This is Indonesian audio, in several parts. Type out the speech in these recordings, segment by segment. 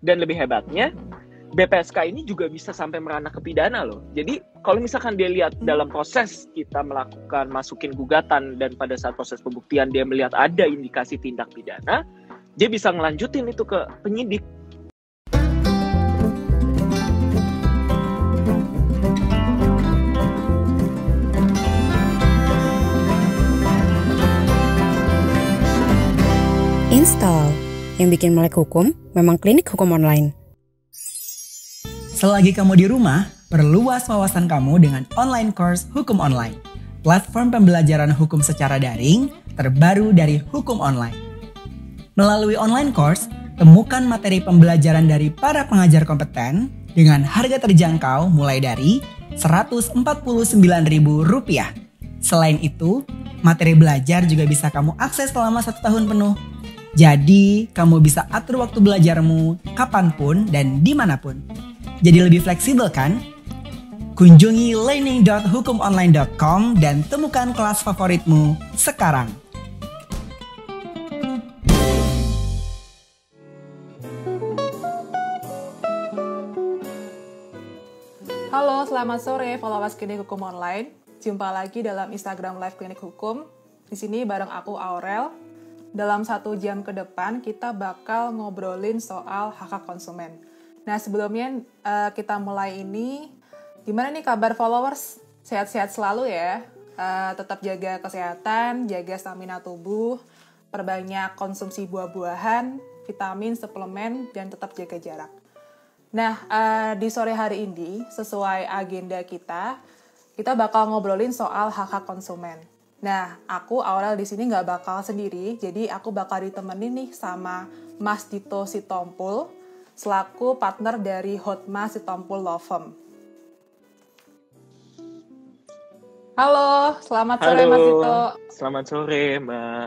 Dan lebih hebatnya, BPSK ini juga bisa sampai merana ke pidana loh. Jadi kalau misalkan dia lihat dalam proses kita melakukan masukin gugatan dan pada saat proses pembuktian dia melihat ada indikasi tindak pidana, dia bisa ngelanjutin itu ke penyidik. Install, yang bikin melek hukum memang Klinik Hukum Online. Selagi kamu di rumah, perluas wawasan kamu dengan online course Hukum Online. Platform pembelajaran hukum secara daring terbaru dari Hukum Online. Melalui online course, temukan materi pembelajaran dari para pengajar kompeten dengan harga terjangkau mulai dari Rp149.000. Selain itu, materi belajar juga bisa kamu akses selama 1 tahun penuh. Jadi, kamu bisa atur waktu belajarmu kapanpun dan dimanapun. Jadi lebih fleksibel kan? Kunjungi learning.hukumonline.com dan temukan kelas favoritmu sekarang. Halo, selamat sore followers Klinik Hukum Online. Jumpa lagi dalam Instagram Live Klinik Hukum. Di sini bareng aku Aurel. Dalam 1 jam ke depan kita bakal ngobrolin soal hak konsumen. Nah, sebelumnya kita mulai ini, gimana nih kabar followers? Sehat-sehat selalu ya. Tetap jaga kesehatan, jaga stamina tubuh, perbanyak konsumsi buah-buahan, vitamin, suplemen, dan tetap jaga jarak. Nah, di sore hari ini, sesuai agenda kita bakal ngobrolin soal hak konsumen. Nah, aku Aurel di sini nggak bakal sendiri, jadi aku bakal ditemenin nih sama Mas Dito Sitompul, selaku partner dari Hotma Sitompul Law Firm. Halo, selamat sore Mas Dito. Selamat sore Mbak.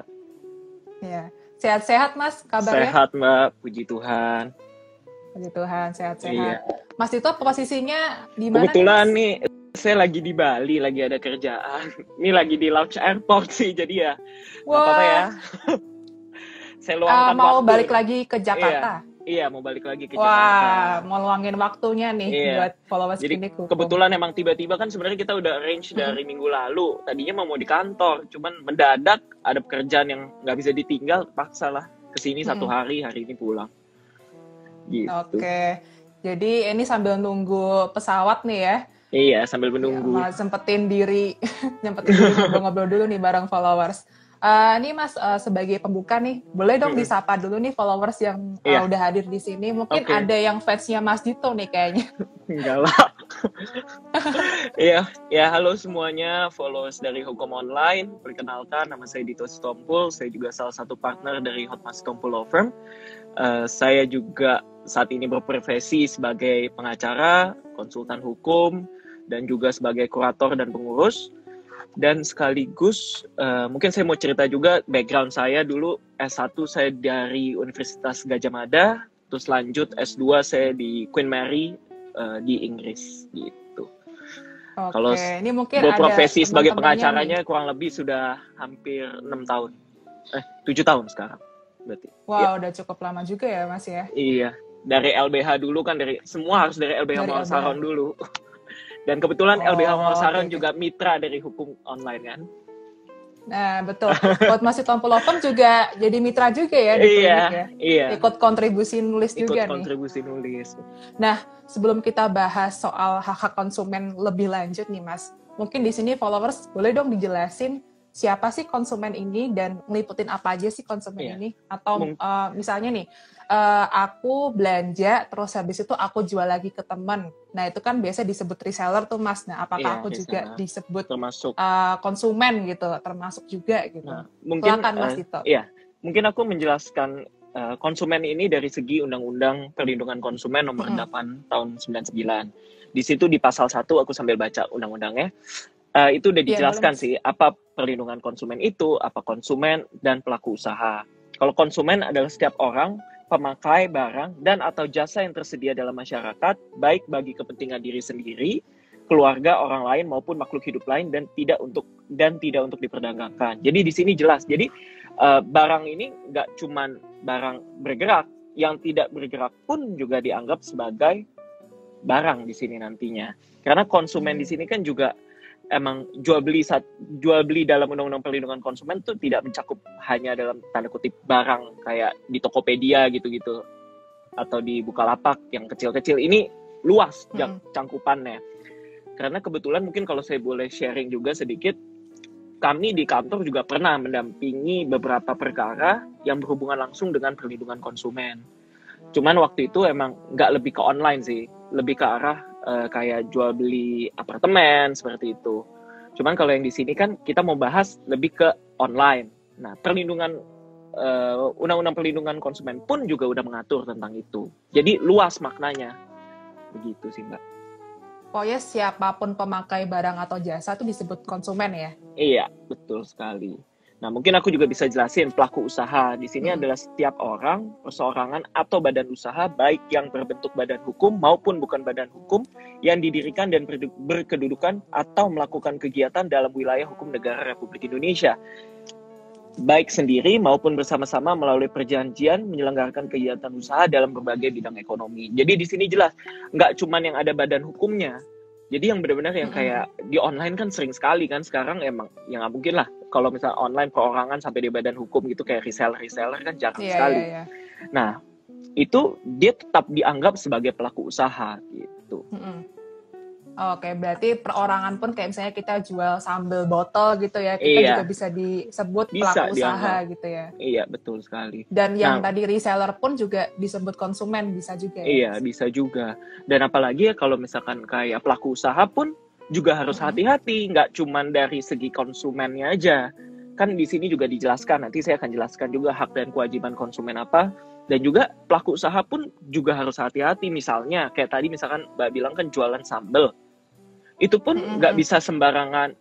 Ya, sehat-sehat Mas, kabarnya? Sehat Mbak, puji Tuhan. Puji Tuhan, sehat-sehat. Iya. Mas Dito posisinya di mana? Kebetulan nih, saya lagi di Bali, lagi ada kerjaan. Ini lagi di Lounge Airport sih, jadi ya nggak apa-apa ya. Saya luangkan mau waktu. balik lagi ke Jakarta? Iya, mau balik lagi ke Jakarta. Wah, mau luangin waktunya nih buat followers Klinik Hukum. Kebetulan emang tiba-tiba kan sebenarnya kita udah arrange dari minggu lalu. Tadinya mau di kantor, cuman mendadak ada pekerjaan yang nggak bisa ditinggal, paksa lah kesini 1 hari ini pulang. Gitu. Oke, jadi ini sambil nunggu pesawat nih ya? Iya, sambil menunggu. Ya, sempetin diri ngobrol-ngobrol dulu nih bareng followers. Ini Mas sebagai pembuka nih, boleh dong disapa dulu nih followers yang udah hadir di sini. Mungkin ada yang fansnya Mas Dito nih kayaknya. Enggak lah. Iya, halo semuanya followers dari Hukum Online. Perkenalkan, nama saya Dito Sitompul. Saya juga salah satu partner dari Hotma Sitompul Law Firm. Saya juga saat ini berprofesi sebagai pengacara, konsultan hukum, dan juga sebagai kurator dan pengurus. Dan sekaligus mungkin saya mau cerita juga background saya dulu. S1 saya dari Universitas Gadjah Mada, terus lanjut S2 saya di Queen Mary di Inggris gitu. Oke, kalau ini mungkin berprofesi ada sebagai pengacaranya kurang lebih sudah hampir 6 tahun. 7 tahun sekarang berarti. Wow, udah cukup lama juga ya Mas ya. Iya, dari LBH dulu kan, semua harus dari LBH Muhammad Saron dulu. Dan kebetulan LBH Muhammad Saron juga mitra dari Hukum Online kan. Nah, betul. Buat Mas Sitompul Law Firm juga jadi mitra juga ya di klinik ya. Iya. Ikut kontribusi nulis juga nih. Ikut kontribusi nulis. Nah, sebelum kita bahas soal hak konsumen lebih lanjut nih Mas, mungkin di sini followers boleh dong dijelasin siapa sih konsumen ini dan ngeliputin apa aja sih konsumen ini? Atau misalnya nih, aku belanja terus habis itu aku jual lagi ke teman. Nah, itu kan biasa disebut reseller tuh Mas. Nah, apakah aku juga disebut termasuk konsumen gitu, termasuk juga gitu? Nah, mungkin silakan Mas Dito. Iya, mungkin aku menjelaskan konsumen ini dari segi Undang-Undang Perlindungan Konsumen nomor 8 tahun 99. Di situ di pasal 1 aku sambil baca undang-undangnya. Itu udah dijelaskan sih apa perlindungan konsumen itu, apa konsumen dan pelaku usaha. Kalau konsumen adalah setiap orang pemakai barang dan atau jasa yang tersedia dalam masyarakat, baik bagi kepentingan diri sendiri, keluarga, orang lain maupun makhluk hidup lain dan tidak untuk diperdagangkan. Jadi di sini jelas. Jadi barang ini nggak cuman barang bergerak yang tidak bergerak pun juga dianggap sebagai barang di sini nantinya. Karena konsumen di sini kan juga emang jual beli dalam Undang-Undang Perlindungan Konsumen tuh tidak mencakup hanya dalam tanda kutip barang kayak di Tokopedia gitu-gitu atau di Bukalapak yang kecil-kecil. Ini luas cangkupannya. Karena kebetulan mungkin kalau saya boleh sharing juga sedikit, kami di kantor juga pernah mendampingi beberapa perkara yang berhubungan langsung dengan perlindungan konsumen. Cuman waktu itu emang nggak lebih ke online sih, lebih ke arah kayak jual beli apartemen seperti itu. Cuman kalau yang di sini kan kita mau bahas lebih ke online. Nah, Undang-Undang Perlindungan Konsumen pun juga udah mengatur tentang itu. Jadi luas maknanya, begitu sih Mbak. Pokoknya siapapun pemakai barang atau jasa itu disebut konsumen ya? Iya, betul sekali. Nah, mungkin aku juga bisa jelasin pelaku usaha. Di sini adalah setiap orang, perseorangan, atau badan usaha, baik yang berbentuk badan hukum maupun bukan badan hukum, yang didirikan dan berkedudukan atau melakukan kegiatan dalam wilayah hukum negara Republik Indonesia. Baik sendiri maupun bersama-sama melalui perjanjian menyelenggarakan kegiatan usaha dalam berbagai bidang ekonomi. Jadi di sini jelas, nggak cuman yang ada badan hukumnya. Jadi yang benar-benar yang kayak di online kan sering sekali kan sekarang emang yang nggak mungkin lah kalau misalnya online perorangan sampai di badan hukum gitu kayak reseller kan jarang sekali. Nah itu dia tetap dianggap sebagai pelaku usaha gitu. Oke, berarti perorangan pun kayak misalnya kita jual sambal botol gitu ya, kita juga bisa disebut pelaku usaha gitu ya. Iya, betul sekali. Dan yang tadi reseller pun juga disebut konsumen, bisa juga ya? Iya, bisa juga. Dan apalagi ya kalau misalkan kayak pelaku usaha pun juga harus hati-hati, nggak cuma dari segi konsumennya aja. Kan di sini juga dijelaskan, nanti saya akan jelaskan juga hak dan kewajiban konsumen apa. Dan juga pelaku usaha pun juga harus hati-hati. Misalnya, kayak tadi misalkan Mbak bilang kan jualan sambal. Itu pun nggak bisa sembarangan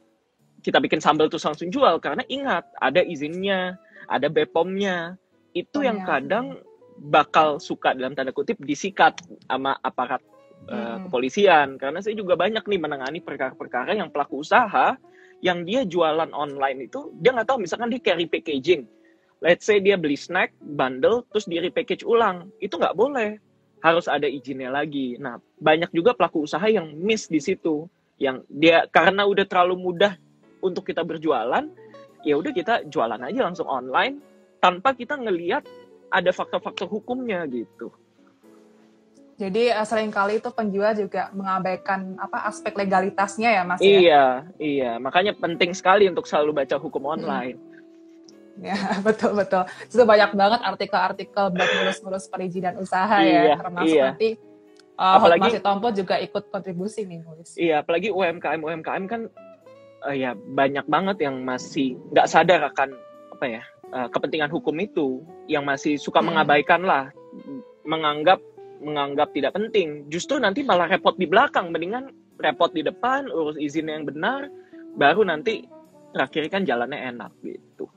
kita bikin sambal terus langsung jual. Karena ingat, ada izinnya, ada BPOM-nya. Itu yang kadang bakal suka dalam tanda kutip disikat sama aparat kepolisian. Karena saya juga banyak nih menangani perkara-perkara yang pelaku usaha, yang dia jualan online itu, dia nggak tahu misalkan dia carry packaging. Let's say dia beli snack, bundle, terus di repackage ulang. Itu nggak boleh. Harus ada izinnya lagi. Nah, banyak juga pelaku usaha yang miss di situ. Yang dia karena udah terlalu mudah untuk kita berjualan, ya udah kita jualan aja langsung online tanpa kita ngelihat ada faktor-faktor hukumnya gitu. Jadi seringkali itu penjual juga mengabaikan aspek legalitasnya ya Mas ya? Iya, makanya penting sekali untuk selalu baca hukum online. Ya, betul. Itu banyak banget artikel-artikel buat ngurus-ngurus perizinan usaha ya, termasuk nanti apalagi Hotmasitompo juga ikut kontribusi nih nulis. Iya, apalagi UMKM kan ya banyak banget yang masih nggak sadar akan kepentingan hukum itu, yang masih suka mengabaikan lah, menganggap tidak penting. Justru nanti malah repot di belakang, mendingan repot di depan, urus izin yang benar, baru nanti terakhir kan jalannya enak gitu.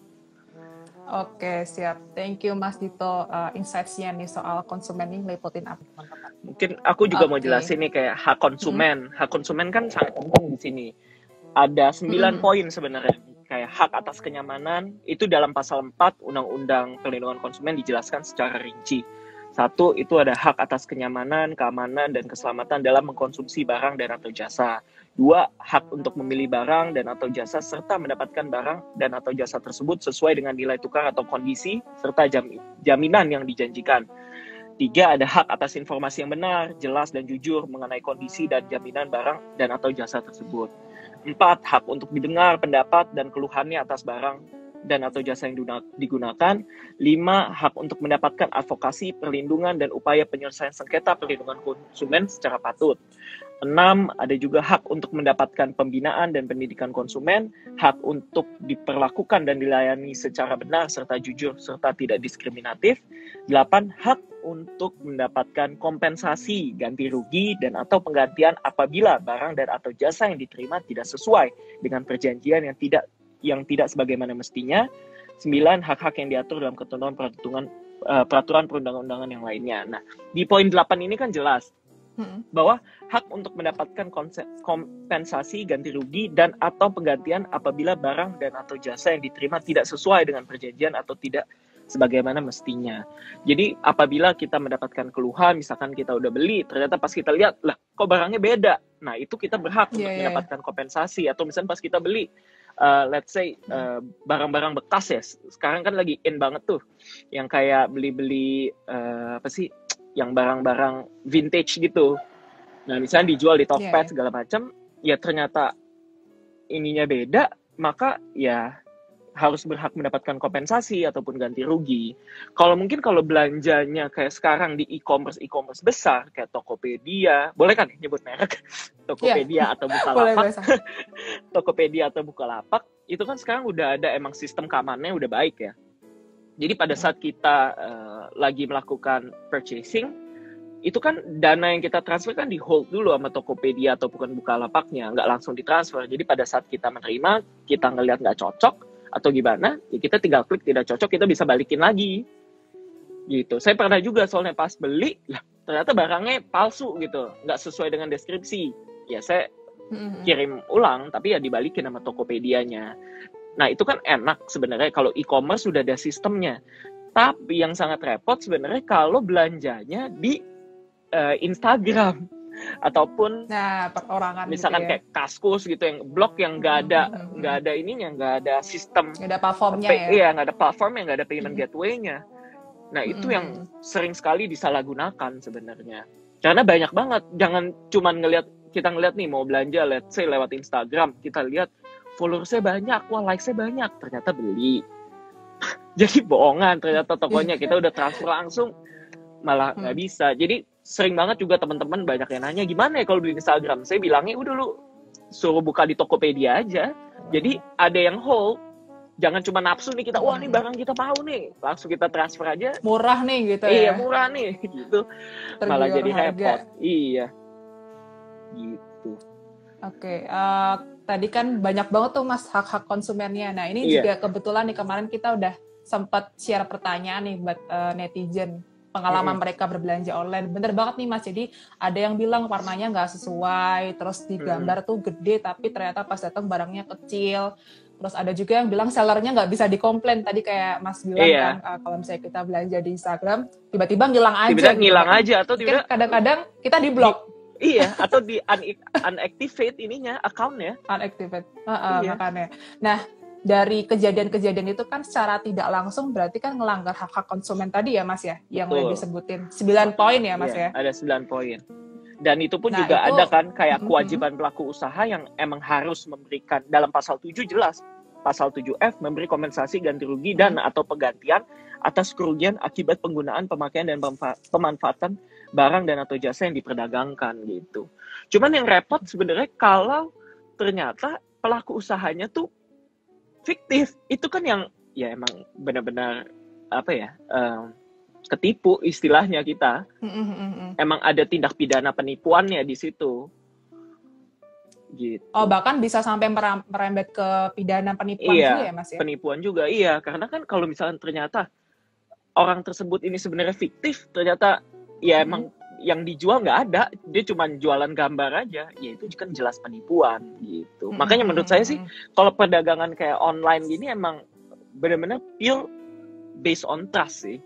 Oke, siap. Thank you Mas Dito, insights-nya nih soal konsumen ini ngeliputin apa teman-teman. Mungkin aku juga mau jelasin nih kayak hak konsumen. Hak konsumen kan sangat penting di sini. Ada 9 poin sebenarnya. Kayak hak atas kenyamanan, itu dalam pasal 4 Undang-Undang Perlindungan Konsumen dijelaskan secara rinci. 1, itu ada hak atas kenyamanan, keamanan, dan keselamatan dalam mengkonsumsi barang dan atau jasa. 2, hak untuk memilih barang dan atau jasa serta mendapatkan barang dan atau jasa tersebut sesuai dengan nilai tukar atau kondisi serta jaminan yang dijanjikan. 3, ada hak atas informasi yang benar, jelas dan jujur mengenai kondisi dan jaminan barang dan atau jasa tersebut. 4, hak untuk didengar pendapat dan keluhannya atas barang dan atau jasa yang digunakan. 5, hak untuk mendapatkan advokasi, perlindungan, dan upaya penyelesaian sengketa perlindungan konsumen secara patut. 6, ada juga hak untuk mendapatkan pembinaan dan pendidikan konsumen, hak untuk diperlakukan dan dilayani secara benar serta jujur serta tidak diskriminatif. 8, hak untuk mendapatkan kompensasi, ganti rugi, dan atau penggantian apabila barang dan atau jasa yang diterima tidak sesuai dengan perjanjian yang tidak sebagaimana mestinya. 9, hak-hak yang diatur dalam ketentuan peraturan perundang-undangan yang lainnya. Nah, di poin 8 ini kan jelas bahwa hak untuk mendapatkan kompensasi, ganti rugi, dan atau penggantian apabila barang dan atau jasa yang diterima tidak sesuai dengan perjanjian atau tidak sebagaimana mestinya. Jadi apabila kita mendapatkan keluhan, misalkan kita udah beli, ternyata pas kita lihat, lah kok barangnya beda. Nah itu kita berhak untuk mendapatkan kompensasi. Atau misalnya pas kita beli, let's say barang-barang bekas ya, sekarang kan lagi in banget tuh, yang kayak beli-beli apa sih, yang barang-barang vintage gitu. Nah misalnya dijual di Tokped segala macam, ya ternyata ininya beda, maka ya harus berhak mendapatkan kompensasi ataupun ganti rugi. Kalau mungkin kalau belanjanya kayak sekarang di e-commerce besar kayak Tokopedia, boleh kan nyebut merek? Tokopedia atau Bukalapak. Tokopedia atau Bukalapak itu kan sekarang udah ada emang sistem keamanannya udah baik ya. Jadi pada saat kita lagi melakukan purchasing, itu kan dana yang kita transfer kan di hold dulu sama Tokopedia atau bukan Bukalapaknya, nggak langsung ditransfer. Jadi pada saat kita menerima, kita ngelihat nggak cocok atau gimana, ya kita tinggal klik tidak cocok, kita bisa balikin lagi. Gitu. Saya pernah juga soalnya pas beli, lah ternyata barangnya palsu gitu, nggak sesuai dengan deskripsi. Ya saya kirim ulang, tapi ya dibalikin sama Tokopedianya. Nah itu kan enak sebenarnya kalau e-commerce sudah ada sistemnya. Tapi yang sangat repot sebenarnya kalau belanjanya di Instagram ataupun perorangan misalkan gitu ya. kayak Kaskus gitu yang blog yang nggak ada ininya, nggak ada sistem, nggak ada platformnya ya. Iya, nggak ada platformnya, nggak ada payment gateway-nya. Nah itu yang sering sekali disalahgunakan sebenarnya, karena banyak banget. Jangan cuman kita ngeliat nih mau belanja, let's say lewat Instagram, kita lihat followersnya banyak, wah likesnya banyak, ternyata beli. Jadi bohongan, ternyata tokonya kita udah transfer langsung malah nggak bisa. Jadi sering banget juga teman-teman banyak yang nanya, gimana ya kalau beli Instagram? Saya bilangnya udah lu suruh buka di Tokopedia aja. Jadi ada yang hold, jangan cuma nafsu nih kita, wah nih barang kita mau nih, langsung kita transfer aja. Murah nih gitu ya. Iya murah nih gitu. Malah jadi repot. Iya. Gitu. Oke, tadi kan banyak banget tuh Mas hak-hak konsumennya. Nah ini juga kebetulan nih kemarin kita udah sempat share pertanyaan nih buat netizen, pengalaman mereka berbelanja online. Bener banget nih Mas, jadi ada yang bilang warnanya nggak sesuai, terus di gambar tuh gede tapi ternyata pas datang barangnya kecil. Terus ada juga yang bilang sellernya nggak bisa dikomplain, tadi kayak Mas bilang kan, kalau misalnya kita belanja di Instagram tiba-tiba ngilang aja. Tiba-tiba ngilang aja atau tiba-tiba kadang-kadang kita di blok. Iya, atau di unactivate ininya, account-nya. Unactivate, makanya. Nah, dari kejadian-kejadian itu kan secara tidak langsung berarti kan ngelanggar hak-hak konsumen tadi ya Mas ya, yang udah disebutin 9 poin ya Mas ya. Ada 9 poin. Dan itu pun juga ada kan kayak kewajiban pelaku usaha yang emang harus memberikan, dalam pasal 7 jelas, pasal 7F memberi kompensasi ganti rugi dan atau penggantian atas kerugian akibat penggunaan, pemakaian dan pemanfaatan barang dan atau jasa yang diperdagangkan gitu. Cuman yang repot sebenarnya kalau ternyata pelaku usahanya tuh fiktif, itu kan yang ya emang benar-benar apa ya, ketipu istilahnya kita. Emang ada tindak pidana penipuannya di situ. Gitu. Oh, bahkan bisa sampai merembet ke pidana penipuan juga ya Mas ya? Penipuan juga, iya. Karena kan kalau misalnya ternyata orang tersebut ini sebenarnya fiktif, ternyata ya emang yang dijual nggak ada, dia cuma jualan gambar aja, ya itu kan jelas penipuan gitu. Makanya menurut saya sih, kalau perdagangan kayak online gini emang benar-benar pure based on trust sih.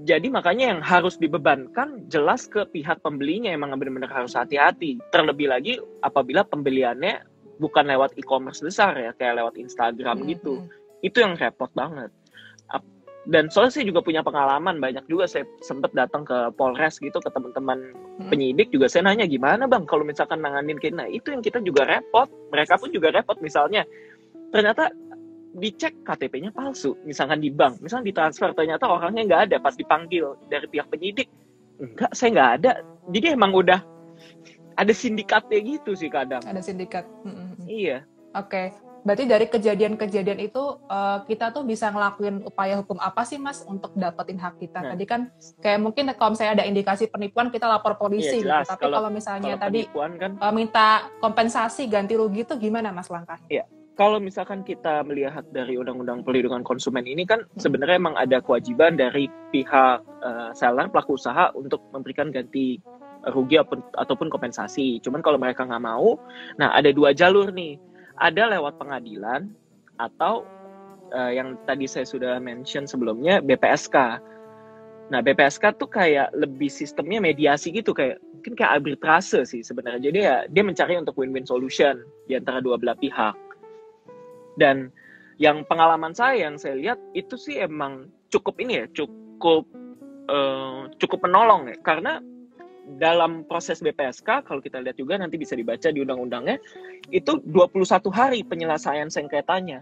Jadi makanya yang harus dibebankan jelas ke pihak pembelinya, emang benar-benar harus hati-hati. Terlebih lagi apabila pembeliannya bukan lewat e-commerce besar ya, kayak lewat Instagram gitu. Itu yang repot banget. Dan soalnya saya juga punya pengalaman, banyak juga saya sempat datang ke Polres gitu, ke teman-teman penyidik juga saya nanya, gimana bang kalau misalkan nanganin kayak, nah itu yang kita juga repot, mereka pun juga repot. Misalnya ternyata dicek KTP-nya palsu, misalkan di bank, misalkan ditransfer ternyata orangnya nggak ada, pas dipanggil dari pihak penyidik, enggak, saya nggak ada. Jadi emang udah ada sindikatnya gitu sih kadang. Ada sindikat. Iya. Oke. Berarti dari kejadian-kejadian itu kita tuh bisa ngelakuin upaya hukum apa sih Mas untuk dapetin hak kita? Tadi kan kayak mungkin kalau misalnya ada indikasi penipuan kita lapor polisi gitu. Tapi kalau misalnya tadi kan, minta kompensasi ganti rugi itu gimana Mas langkahnya? Iya. Kalau misalkan kita melihat dari Undang-Undang Perlindungan Konsumen ini kan sebenarnya emang ada kewajiban dari pihak seller, pelaku usaha untuk memberikan ganti rugi ataupun kompensasi. Cuman kalau mereka nggak mau, nah ada 2 jalur nih. Ada lewat pengadilan atau yang tadi saya sudah mention sebelumnya, BPSK. Nah, BPSK tuh kayak lebih sistemnya mediasi gitu, kayak mungkin kayak arbitrase sih sebenarnya. Jadi ya dia mencari untuk win-win solution di antara dua belah pihak. Dan yang pengalaman saya yang saya lihat itu sih emang cukup cukup menolong ya. Karena dalam proses BPSK, kalau kita lihat juga nanti bisa dibaca di undang-undangnya, itu 21 hari penyelesaian sengketanya.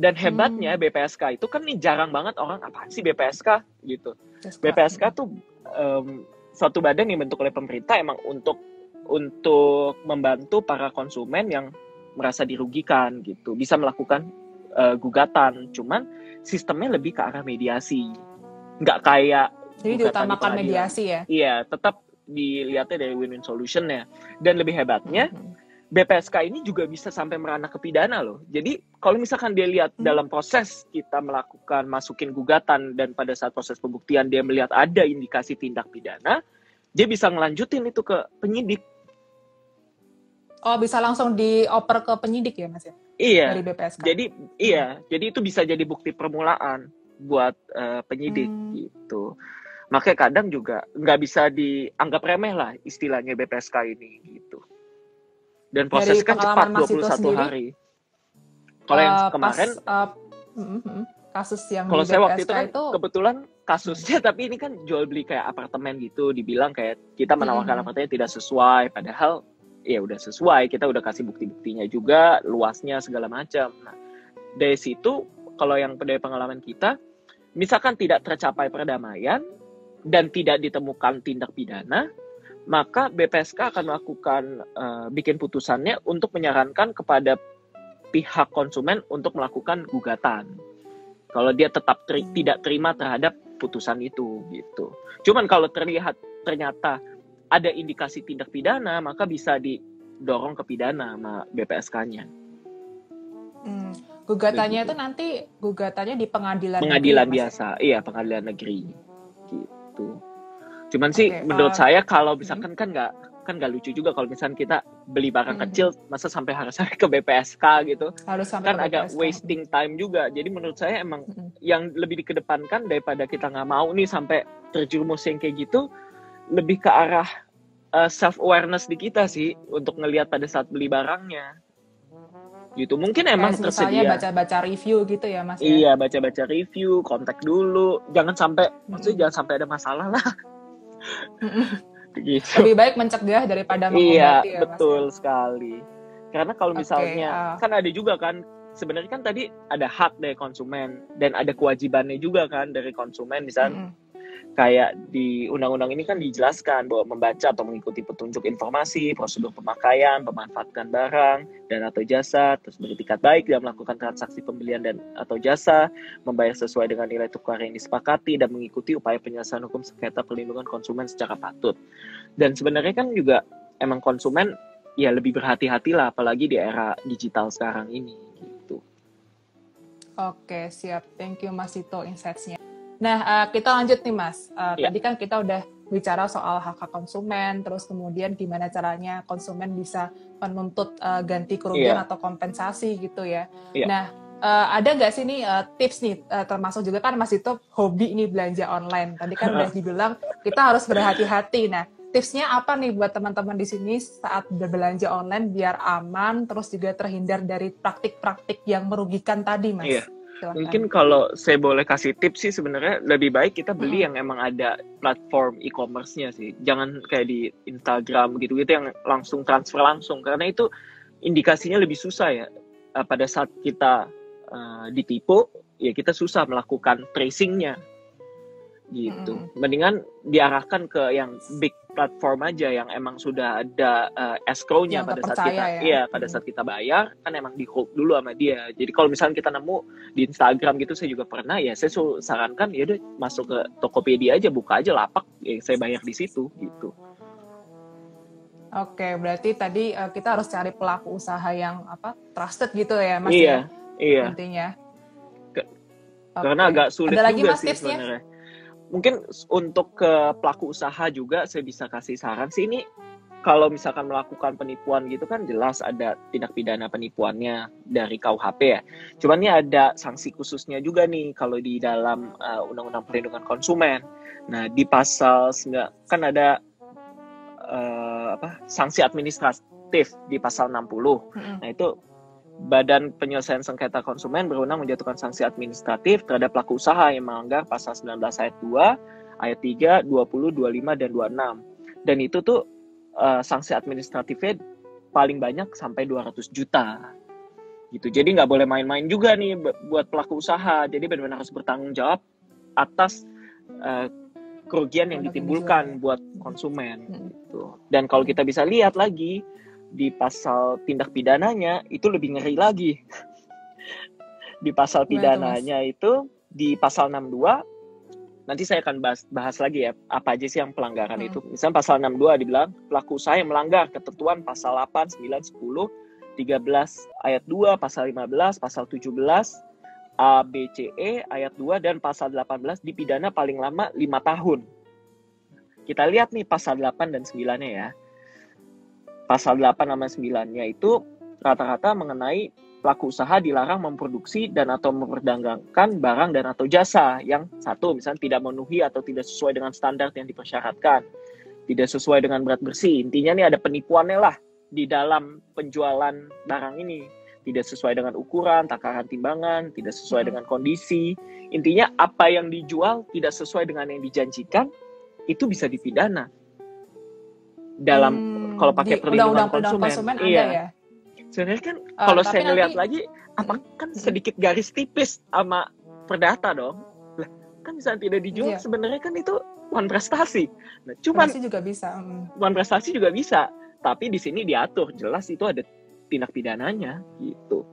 Dan hebatnya BPSK itu kan nih jarang banget orang, apaan sih BPSK gitu. BPSK tuh suatu badan yang dibentuk oleh pemerintah emang untuk membantu para konsumen yang merasa dirugikan gitu, bisa melakukan gugatan. Cuman sistemnya lebih ke arah mediasi, nggak kayak jadi diutamakan mediasi ya. Iya, tetap dilihatnya dari win-win solution-nya. Dan lebih hebatnya BPSK ini juga bisa sampai merana ke pidana loh. Jadi kalau misalkan dia lihat dalam proses kita masukin gugatan, dan pada saat proses pembuktian dia melihat ada indikasi tindak pidana, dia bisa ngelanjutin itu ke penyidik. Oh, bisa langsung dioper ke penyidik ya, Mas ya? Iya. Dari BPSK. Jadi itu bisa jadi bukti permulaan buat penyidik gitu. Makanya kadang juga nggak bisa dianggap remeh lah istilahnya BPSK ini gitu. Dan proses kan cepat, 21 hari. Kalau yang kemarin, kasus yang kalau di saya waktu itu BPSK kan kebetulan kasusnya, tapi ini kan jual beli kayak apartemen gitu, dibilang kayak kita menawarkan apartemen tidak sesuai, padahal ya udah sesuai, kita udah kasih bukti-buktinya juga, luasnya segala macam. Nah, dari situ kalau yang dari pengalaman kita, misalkan tidak tercapai perdamaian dan tidak ditemukan tindak pidana, maka BPSK akan melakukan bikin putusannya untuk menyarankan kepada pihak konsumen untuk melakukan gugatan. Kalau dia tetap tidak terima terhadap putusan itu gitu. Cuman kalau ternyata ada indikasi tindak pidana, maka bisa didorong ke pidana sama BPSK-nya. Gugatannya itu nanti gugatannya di pengadilan negeri, biasa, iya pengadilan negeri gitu. Cuman sih menurut saya kalau misalkan kan nggak lucu juga kalau misalkan kita beli barang kecil, masa sampai harus ke BPSK gitu. Harus sampai kan agak wasting time juga. Jadi menurut saya emang yang lebih dikedepankan daripada kita nggak mau nih sampai terjerumus yang kayak gitu, lebih ke arah self awareness di kita sih untuk ngelihat pada saat beli barangnya. Gitu. Mungkin emang tersedia. Baca-baca review gitu ya, Mas ya. Iya, baca-baca review, kontak dulu. Jangan sampai maksudnya jangan sampai ada masalah lah. Gitu. Lebih baik mencegah daripada mengobati. Iya, betul sekali. Karena kalau misalnya kan ada juga kan, sebenarnya kan tadi ada hak dari konsumen dan ada kewajibannya juga kan dari konsumen. Misalnya kayak di undang-undang ini kan dijelaskan bahwa membaca atau mengikuti petunjuk informasi, prosedur pemakaian, pemanfaatan barang dan atau jasa, terus beretikat baik dalam melakukan transaksi pembelian dan atau jasa, membayar sesuai dengan nilai tukar yang disepakati, dan mengikuti upaya penyelesaian hukum sengketa perlindungan konsumen secara patut. Dan sebenarnya kan juga emang konsumen ya lebih berhati-hatilah, apalagi di era digital sekarang ini gitu. Oke, siap. Thank you Mas Tito insights-nya. Nah, kita lanjut nih Mas. Tadi kan kita udah bicara soal hak-hak konsumen, terus kemudian gimana caranya konsumen bisa menuntut ganti kerugian atau kompensasi gitu ya. Nah, ada nggak sih nih tips nih, termasuk juga kan Mas Tito hobi nih belanja online. Tadi kan udah dibilang kita harus berhati-hati. Nah, tipsnya apa nih buat teman-teman di sini saat berbelanja online biar aman, terus juga terhindar dari praktik-praktik yang merugikan tadi Mas? Iya. Mungkin kalau saya boleh kasih tips sih, sebenarnya lebih baik kita beli yang emang ada platform e-commerce-nya sih. Jangan kayak di Instagram gitu-gitu yang langsung transfer langsung. Karena itu indikasinya lebih susah ya. Pada saat kita ditipu, ya kita susah melakukan tracing-nya. Gitu. Mendingan diarahkan ke yang big platform aja yang emang sudah ada escrow-nya pada saat kita pada saat kita bayar kan emang di hold dulu sama dia. Jadi kalau misalnya kita nemu di Instagram gitu, saya juga pernah ya, saya sarankan ya udah masuk ke Tokopedia aja, buka aja lapak, ya saya bayar di situ gitu. Oke, berarti tadi kita harus cari pelaku usaha yang trusted gitu ya Mas. Iya. Intinya. Karena agak sulit ada lagi, juga Mas, sih sebenarnya. Mungkin untuk ke pelaku usaha juga saya bisa kasih saran sih, ini kalau misalkan melakukan penipuan gitu kan jelas ada tindak pidana penipuannya dari KUHP ya. Cuman ini ada sanksi khususnya juga nih kalau di dalam Undang-Undang Perlindungan Konsumen. Nah, di pasal kan ada sanksi administratif di pasal 60. Nah, itu Badan Penyelesaian Sengketa Konsumen berwenang menjatuhkan sanksi administratif terhadap pelaku usaha yang melanggar pasal 19 ayat 2, ayat 3, 20, 25, dan 26. Dan itu tuh sanksi administratifnya paling banyak sampai 200 juta. Gitu. Jadi nggak boleh main-main juga nih buat pelaku usaha. Jadi benar-benar harus bertanggung jawab atas kerugian yang ditimbulkan buat konsumen. Gitu. Dan kalau kita bisa lihat lagi, di pasal tindak pidananya itu lebih ngeri lagi. Di pasal pidananya itu di pasal 62 nanti saya akan bahas lagi ya apa aja sih yang pelanggaran itu. Misalnya pasal 62 dibilang pelaku usaha yang melanggar ketentuan pasal 8, 9, 10, 13 ayat 2, pasal 15, pasal 17 A, B, C, E ayat 2 dan pasal 18 dipidana paling lama 5 tahun. Kita lihat nih pasal 8 dan 9-nya ya. Pasal 8 sama 9-nya itu rata-rata mengenai pelaku usaha dilarang memproduksi dan atau memperdagangkan barang dan atau jasa yang satu misalnya tidak memenuhi atau tidak sesuai dengan standar yang dipersyaratkan, tidak sesuai dengan berat bersih. Intinya nih ada penipuannya lah di dalam penjualan barang ini, tidak sesuai dengan ukuran, takaran timbangan, tidak sesuai dengan kondisi. Intinya apa yang dijual tidak sesuai dengan yang dijanjikan itu bisa dipidana. Dalam kalau pakai perlindungan konsumen, iya. Ada ya? Sebenarnya kan kalau saya ngelihat lagi, kan sedikit garis tipis sama perdata dong. Lah, kan misalnya tidak dijual, sebenarnya kan itu wan prestasi. Nah, cuman juga bisa. Wan prestasi juga bisa, tapi di sini diatur jelas itu ada tindak pidananya gitu.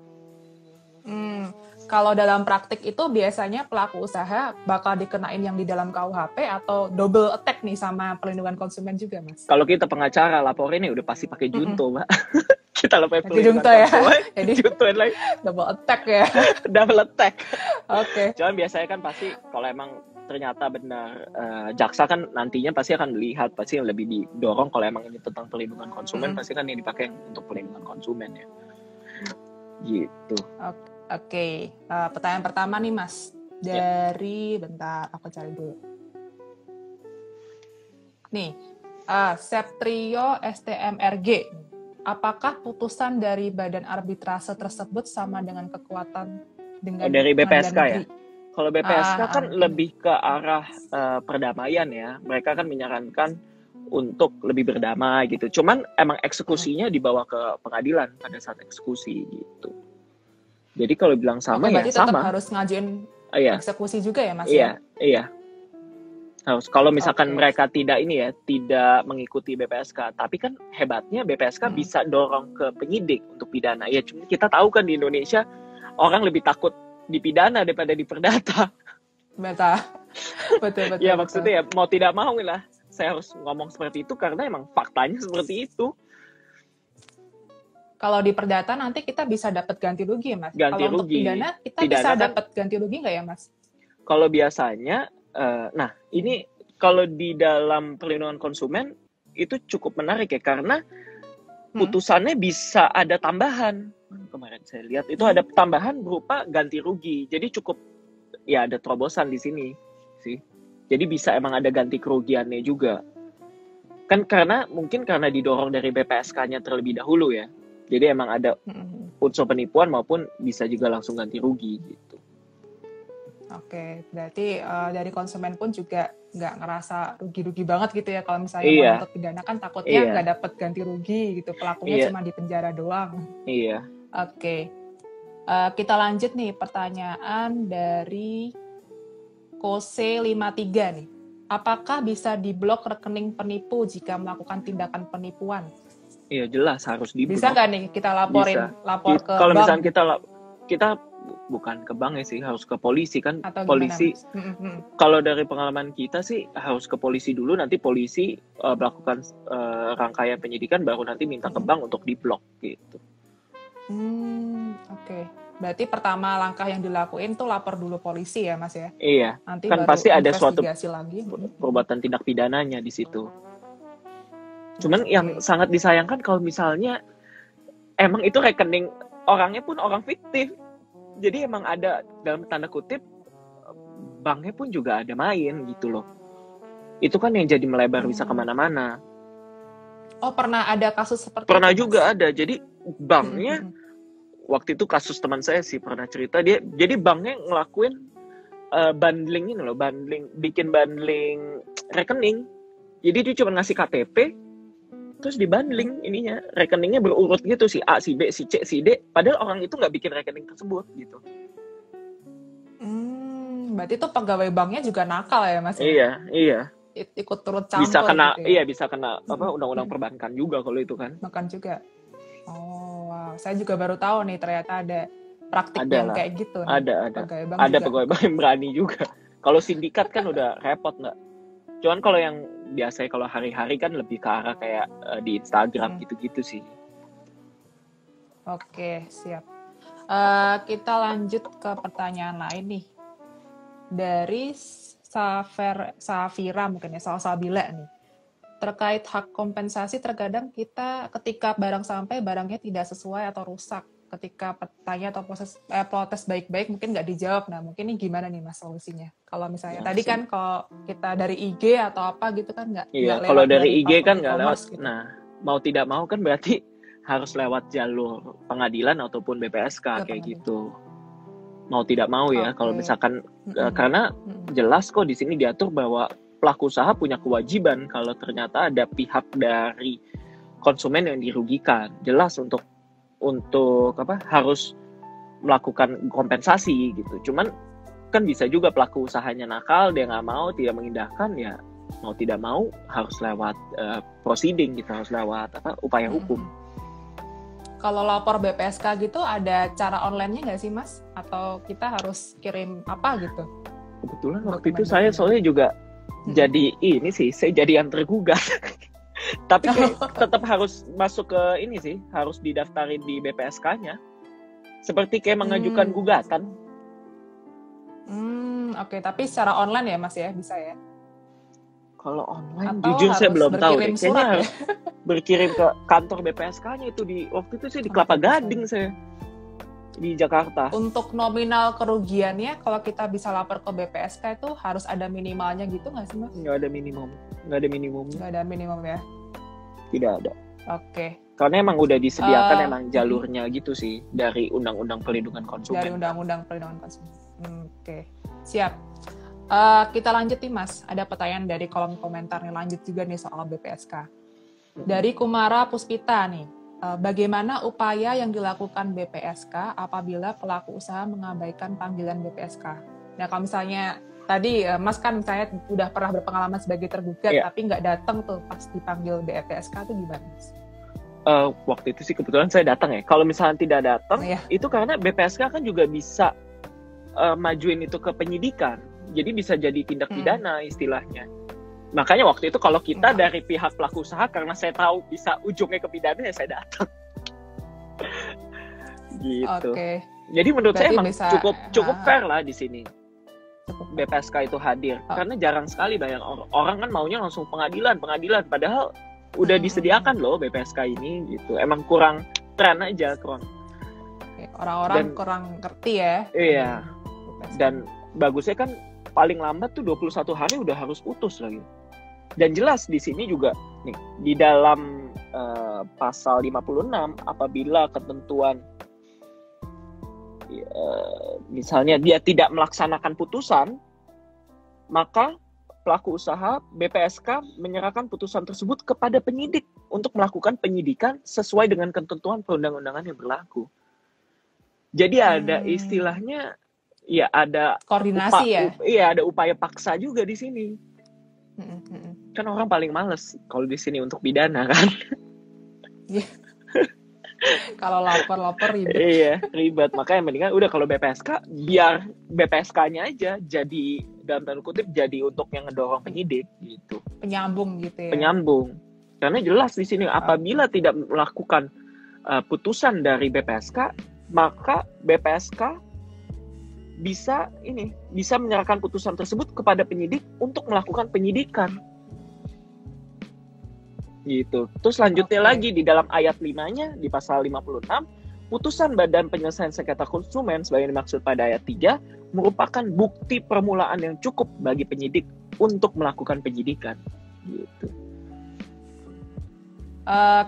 Kalau dalam praktik itu biasanya pelaku usaha bakal dikenain yang di dalam KUHP atau double attack nih sama perlindungan konsumen juga, Mas? Kalau kita pengacara laporin ya udah pasti pakai junto, Mbak. Kita laporin perlindungan konsumen, ya. Jadi juntoin lagi. Double attack ya. Double attack. Oke. Cuman biasanya kan pasti kalau emang ternyata benar jaksa kan nantinya pasti akan melihat, pasti yang lebih didorong kalau emang ini tentang perlindungan konsumen pasti kan yang dipakai untuk perlindungan konsumen ya. Gitu. Oke. Pertanyaan pertama nih Mas dari bentar aku cari dulu. Nih, Septrio STMRG. Apakah putusan dari badan arbitrase tersebut sama dengan kekuatan dengan dari BPSK ya? Kalau BPSK kan lebih ke arah perdamaian ya. Mereka kan menyarankan untuk lebih berdamai gitu. Cuman emang eksekusinya dibawa ke pengadilan pada saat eksekusi gitu. Jadi kalau bilang sama ya berarti sama. Tetap harus ngajuin eksekusi juga ya Mas? Iya. Harus. Kalau misalkan mereka tidak mengikuti BPSK, tapi kan hebatnya BPSK bisa dorong ke penyidik untuk pidana. Ya cuma kita tahu kan di Indonesia orang lebih takut dipidana daripada diperdata. Betul. Ya maksudnya ya mau tidak mau lah saya harus ngomong seperti itu karena emang faktanya seperti itu. Kalau di perdata nanti kita bisa dapat ganti rugi ya Mas? Ganti kalau rugi. Untuk pidana kita bisa dapat ganti rugi nggak ya Mas? Kalau biasanya, ini kalau di dalam perlindungan konsumen itu cukup menarik ya karena putusannya bisa ada tambahan. Kemarin saya lihat itu ada tambahan berupa ganti rugi. Jadi cukup ya ada terobosan di sini sih. Jadi bisa emang ada ganti kerugiannya juga. Kan karena didorong dari BPSK-nya terlebih dahulu ya. Jadi emang ada unsur penipuan maupun bisa juga langsung ganti rugi gitu. Oke, berarti dari konsumen pun juga nggak ngerasa rugi-rugi banget gitu ya kalau misalnya mau untuk pidana kan takutnya nggak dapat ganti rugi gitu, pelakunya cuma di penjara doang. Iya. Oke, kita lanjut nih pertanyaan dari Kose 53 nih. Apakah bisa diblok rekening penipu jika melakukan tindakan penipuan? Iya jelas harus diblok. Bisa nggak nih kita lapor ke kalau bank? misalnya kita bukan ke bank ya sih, harus ke polisi kan. Atau polisi. Kalau dari pengalaman kita sih harus ke polisi dulu, nanti polisi melakukan rangkaian penyidikan baru nanti minta ke bank untuk diblok gitu. Oke. Berarti pertama langkah yang dilakuin tuh lapor dulu polisi ya Mas ya? Iya. Nanti kan pasti ada suatu lagi. perbuatan tindak pidananya di situ. Cuman yang sangat disayangkan kalau misalnya emang itu rekening orangnya pun orang fiktif. Jadi emang ada dalam tanda kutip banknya pun juga ada main gitu loh. Itu kan yang jadi melebar bisa kemana-mana. Oh, pernah ada kasus seperti Pernah itu, juga Mas? ada. Jadi banknya waktu itu kasus teman saya sih pernah cerita dia. Jadi banknya ngelakuin bundling ini loh, bikin bundling rekening. Jadi dia cuma ngasih KTP, terus dibundling ininya, rekeningnya berurut gitu, si A, si B, si C, si D. Padahal orang itu nggak bikin rekening tersebut gitu. Berarti itu pegawai banknya juga nakal ya, Mas? Iya. Ikut turut campur Bisa kena, gitu ya? bisa kena undang-undang perbankan juga kalau itu kan. Makan juga. Oh, wow. Saya juga baru tahu nih ternyata ada praktik Ada yang lah. kayak gitu. Ada. Pegawai bank Ada juga. pegawai bank yang berani juga. Kalau sindikat kan udah repot nggak? Cuman kalau yang biasanya kalau hari-hari kan lebih ke arah kayak di Instagram gitu-gitu sih. Oke, siap. Kita lanjut ke pertanyaan lain nih. Dari Safira mungkin ya, Salsabila nih. Terkait hak kompensasi, terkadang kita ketika barang sampai, barangnya tidak sesuai atau rusak. Ketika bertanya atau protes baik-baik mungkin nggak dijawab. Nah, mungkin ini gimana nih Mas solusinya? Kalau misalnya tadi kan kalau kita dari IG atau apa gitu kan nggak lewat. Kalau dari IG kan nggak lewat. Gitu. Nah, mau tidak mau kan berarti harus lewat jalur pengadilan ataupun BPSK kayak gitu. Mau tidak mau ya, kalau misalkan karena jelas kok di sini diatur bahwa pelaku usaha punya kewajiban kalau ternyata ada pihak dari konsumen yang dirugikan. Jelas untuk harus melakukan kompensasi gitu. Cuman kan bisa juga pelaku usahanya nakal, dia nggak mau, tidak mengindahkan, ya mau tidak mau harus lewat proceeding gitu, harus lewat upaya hukum. Kalau lapor BPSK gitu ada cara online-nya nggak sih Mas? Atau kita harus kirim apa gitu? Kebetulan waktu itu saya soalnya juga jadi ini sih, saya jadi yang tergugat. Tapi tetap harus masuk ke ini sih, harus didaftarin di BPSK-nya. Seperti kayak mengajukan gugatan. Oke, tapi secara online ya Mas ya, bisa ya? Kalau online, atau jujur saya belum tahu. Kayaknya harus berkirim ke kantor BPSK-nya itu waktu itu sih di Kelapa Gading saya. Di Jakarta. Untuk nominal kerugiannya, kalau kita bisa lapor ke BPSK itu harus ada minimalnya gitu nggak sih Mas? Nggak ada minimum. Nggak ada minimum ya? Tidak ada. Oke. Karena emang udah disediakan emang jalurnya gitu sih dari Undang-Undang Perlindungan Konsumen. Dari Undang-Undang Perlindungan Konsumen. Oke. Siap. Kita lanjut nih Mas. Ada pertanyaan dari kolom komentar nih, lanjut juga nih soal BPSK. Dari Kumara Puspita nih. Bagaimana upaya yang dilakukan BPSK apabila pelaku usaha mengabaikan panggilan BPSK? Nah, kalau misalnya tadi Mas kan misalnya udah pernah berpengalaman sebagai tergugat, tapi nggak datang tuh pas dipanggil BPSK, itu gimana Mas? Waktu itu sih kebetulan saya datang ya. Kalau misalnya tidak datang, itu karena BPSK kan juga bisa majuin itu ke penyidikan. Jadi bisa jadi tindak pidana istilahnya. Makanya waktu itu kalau kita dari pihak pelaku usaha, karena saya tahu bisa ujungnya ke pidana, ya saya datang. Gitu. Okay. Jadi menurut saya emang cukup fair lah di sini. BPSK itu hadir. Karena jarang sekali banyak orang kan maunya langsung pengadilan. Padahal udah disediakan loh BPSK ini gitu. Emang kurang tren aja, orang-orang kurang ngerti ya. Iya. Dan bagusnya kan paling lambat tuh 21 hari udah harus putus lagi. Dan jelas di sini juga nih di dalam pasal 56 apabila ketentuan misalnya dia tidak melaksanakan putusan, maka pelaku usaha BPSK menyerahkan putusan tersebut kepada penyidik untuk melakukan penyidikan sesuai dengan ketentuan perundang-undangan yang berlaku. Jadi ada istilahnya ya ada koordinasi ada upaya paksa juga di sini. Kan orang paling males kalau di sini untuk pidana kan. Kalau lapor ribet. Iya, ribet. Makanya mendingan udah kalau BPSK biar BPSK-nya aja jadi dalam tanda kutip jadi untuk yang ngedorong penyidik gitu. Penyambung gitu ya. Penyambung. Karena jelas di sini apabila tidak melakukan putusan dari BPSK, maka BPSK bisa menyerahkan putusan tersebut kepada penyidik untuk melakukan penyidikan. gitu. Terus lanjutnya Oke. lagi di dalam ayat 5-nya di pasal 56, putusan Badan Penyelesaian Sengketa Konsumen sebagai dimaksud pada ayat 3 merupakan bukti permulaan yang cukup bagi penyidik untuk melakukan penyidikan. Gitu.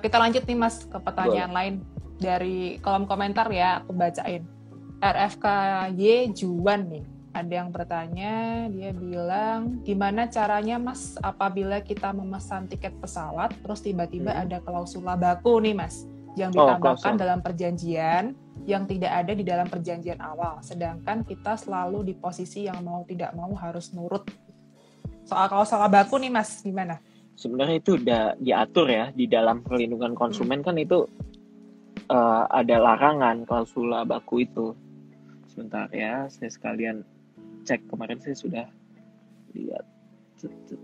Kita lanjut nih Mas ke pertanyaan lain dari kolom komentar ya, aku bacain. RFKY Juan nih, ada yang bertanya, dia bilang, gimana caranya Mas apabila kita memesan tiket pesawat, terus tiba-tiba ada klausula baku nih Mas, yang ditambahkan dalam perjanjian, yang tidak ada di dalam perjanjian awal, sedangkan kita selalu di posisi yang mau tidak mau harus nurut. Soal klausula baku nih Mas, gimana? Sebenarnya itu udah diatur ya di dalam perlindungan konsumen kan itu ada larangan klausula baku itu. Sebentar ya, saya sekalian cek, kemarin saya sudah lihat. Sebentar.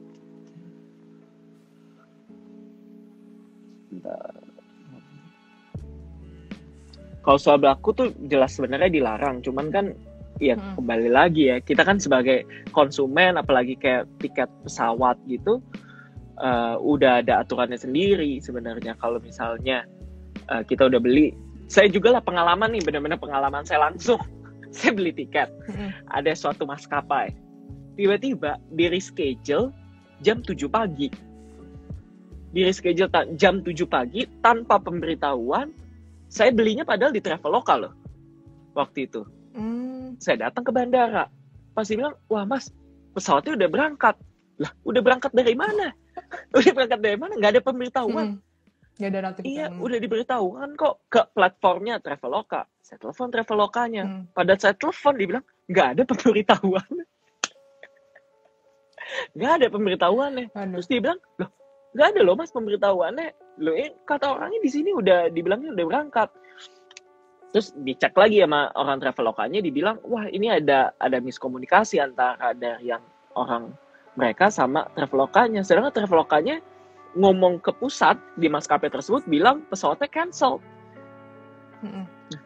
Klausula baku tuh jelas sebenarnya dilarang, cuman kan ya kembali lagi ya, kita kan sebagai konsumen apalagi kayak tiket pesawat gitu udah ada aturannya sendiri sebenarnya. Kalau misalnya kita udah beli, saya juga lah pengalaman nih, benar-benar pengalaman saya langsung. Saya beli tiket, ada suatu maskapai, tiba-tiba di reschedule jam 7 pagi. Di reschedule jam 7 pagi tanpa pemberitahuan. Saya belinya padahal di Traveloka loh waktu itu. Saya datang ke bandara, pasti bilang, wah Mas, pesawatnya udah berangkat. Lah, udah berangkat dari mana? Nggak ada pemberitahuan. Nggak ada notifikasi. Iya, udah diberitahukan kok ke platformnya Traveloka. Saya telepon Travelokanya. Pada saya telepon, dibilang nggak ada pemberitahuan. Nggak ada pemberitahuannya. Terus dia bilang, loh, nggak ada loh Mas pemberitahuannya. Loh, kata orangnya di sini udah dibilangnya udah berangkat. Terus dicek lagi sama orang Travelokanya, dibilang, wah ini ada miskomunikasi antara dari yang orang mereka sama Travelokanya. Sedangkan Travelokanya ngomong ke pusat di maskapai tersebut bilang pesawatnya cancel.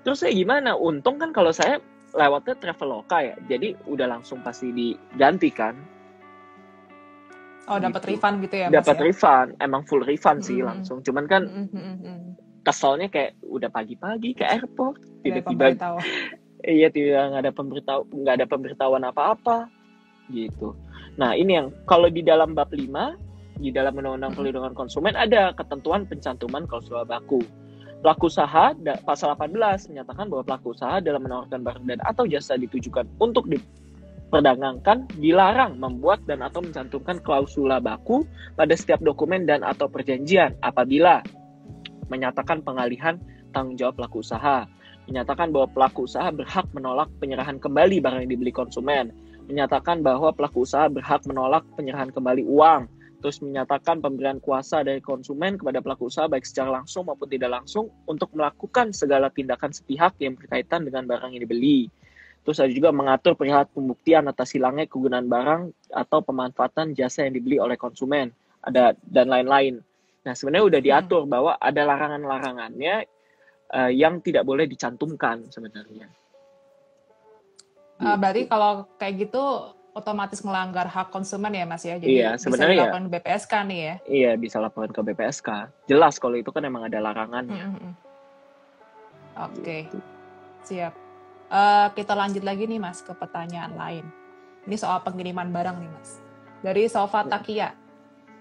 Terus saya gimana? Untung kan kalau saya lewatnya Traveloka ya, jadi udah langsung pasti diganti kan. Oh, dapat refund gitu ya Mas? Dapat refund, emang full refund sih langsung. Cuman kan keselnya kayak udah pagi-pagi ke airport, tiba-tiba iya tidak ada pemberitahuan apa-apa gitu. Nah ini yang kalau di dalam bab 5 di dalam Undang-Undang Perlindungan Konsumen ada ketentuan pencantuman klausula baku. Pelaku usaha pasal 18 menyatakan bahwa pelaku usaha dalam menawarkan barang dan atau jasa ditujukan untuk diperdagangkan dilarang membuat dan atau mencantumkan klausula baku pada setiap dokumen dan atau perjanjian apabila menyatakan pengalihan tanggung jawab pelaku usaha, menyatakan bahwa pelaku usaha berhak menolak penyerahan kembali barang yang dibeli konsumen, menyatakan bahwa pelaku usaha berhak menolak penyerahan kembali uang, terus menyatakan pemberian kuasa dari konsumen kepada pelaku usaha baik secara langsung maupun tidak langsung untuk melakukan segala tindakan sepihak yang berkaitan dengan barang yang dibeli. Terus ada juga mengatur perihal pembuktian atas hilangnya kegunaan barang atau pemanfaatan jasa yang dibeli oleh konsumen, ada dan lain-lain. Nah sebenarnya udah diatur bahwa ada larangan-larangannya yang tidak boleh dicantumkan sebenarnya. Berarti kalau kayak gitu otomatis melanggar hak konsumen ya Mas ya, jadi iya, bisa dilakukan BPSK nih ya? Iya, bisa laporan ke BPSK. Jelas kalau itu kan emang ada larangannya. Oke, siap. Kita lanjut lagi nih Mas ke pertanyaan lain. Ini soal pengiriman barang nih Mas. Dari Sofa Takia.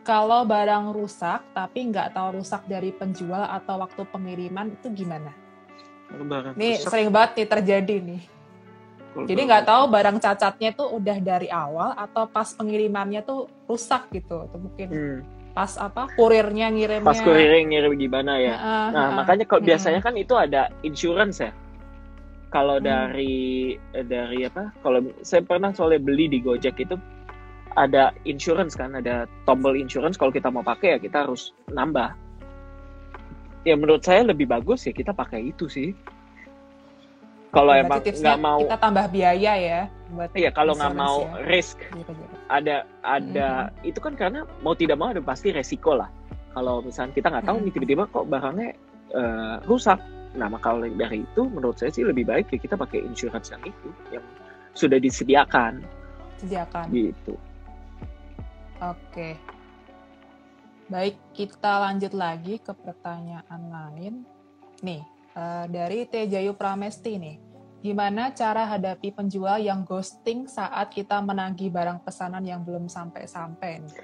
Kalau barang rusak tapi nggak tahu rusak dari penjual atau waktu pengiriman itu gimana? Nih rusak. Sering banget nih terjadi nih. Jadi nggak tahu barang cacatnya tuh udah dari awal atau pas pengirimannya tuh rusak gitu, atau mungkin pas kurirnya ngirimnya. Pas kurirnya ngirim gimana ya? Makanya kalau biasanya kan itu ada insurance ya. Kalau dari apa? Kalau saya pernah soalnya beli di Gojek itu ada insurance kan, ada tombol insurance. Kalau kita mau pakai ya kita harus nambah. Ya menurut saya lebih bagus ya kita pakai itu sih. Kalau emang nggak mau kita tambah biaya ya buat iya kalau nggak mau risk ada itu kan karena mau tidak mau ada pasti resiko lah. Kalau misalnya kita nggak tahu nih tiba-tiba kok barangnya rusak, nah maka dari itu menurut saya sih lebih baik ya kita pakai insurance yang itu yang sudah disediakan gitu. Oke. Baik, kita lanjut lagi ke pertanyaan lain. Nih, dari Tejayu Pramesti nih. Gimana cara hadapi penjual yang ghosting saat kita menagih barang pesanan yang belum sampai-sampai nih?